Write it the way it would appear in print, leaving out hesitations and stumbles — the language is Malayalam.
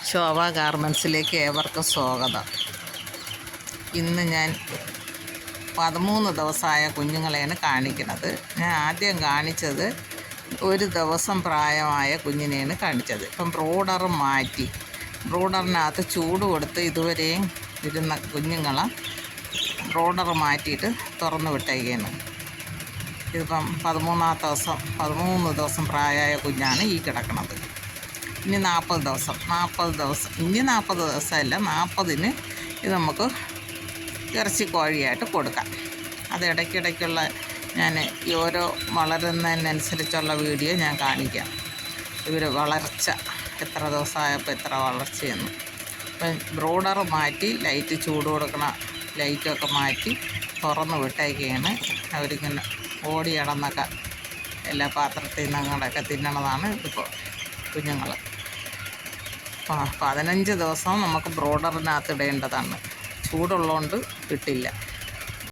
ശോഭ ഗാർമെൻസിലേക്ക് ഏവർക്കും സ്വാഗതം. ഇന്ന് ഞാൻ 13 ദിവസമായ കുഞ്ഞുങ്ങളെയാണ് കാണിക്കുന്നത്. ഞാൻ ആദ്യം കാണിച്ചത് 1 ദിവസം പ്രായമായ കുഞ്ഞിനെയാണ് കാണിച്ചത്. ഇപ്പം ബ്രോഡർ മാറ്റി, ബ്രോഡറിനകത്ത് ചൂട് കൊടുത്ത് ഇതുവരെയും ഇരുന്ന കുഞ്ഞുങ്ങളെ ബ്രോഡർ മാറ്റിയിട്ട് തുറന്ന് വിട്ടേക്കാണ്. ഇതിപ്പം 13 ദിവസം പ്രായമായ കുഞ്ഞാണ് ഈ കിടക്കുന്നത്. ഇനി 40 ദിവസം, ഇനി 40 ദിവസമല്ല, 40-ന് ഇത് നമുക്ക് ഇറച്ചി കോഴിയായിട്ട് കൊടുക്കാം. അത് ഇടയ്ക്കിടയ്ക്കുള്ള ഞാൻ ഈ ഓരോ വളരുന്നതിനനുസരിച്ചുള്ള വീഡിയോ ഞാൻ കാണിക്കാം. ഇവർ വളർച്ച എത്ര ദിവസമായപ്പോൾ എത്ര വളർച്ചയെന്ന്. ഇപ്പം ബ്രോഡർ മാറ്റി ലൈറ്റ് ചൂട് കൊടുക്കണ ലൈറ്റൊക്കെ മാറ്റി തുറന്ന് വിട്ടേക്കാണ്. അവരിങ്ങനെ ഓടി നടന്നൊക്കെ എല്ലാ പാത്രത്തിൽ നിന്നങ്ങടൊക്കെ തിന്നണതാണ് ഇപ്പോൾ കുഞ്ഞുങ്ങൾ. 15 ദിവസം നമുക്ക് ബ്രോഡറിനകത്ത് ഇടേണ്ടതാണ്. ചൂടുള്ളതുകൊണ്ട് കിട്ടില്ല.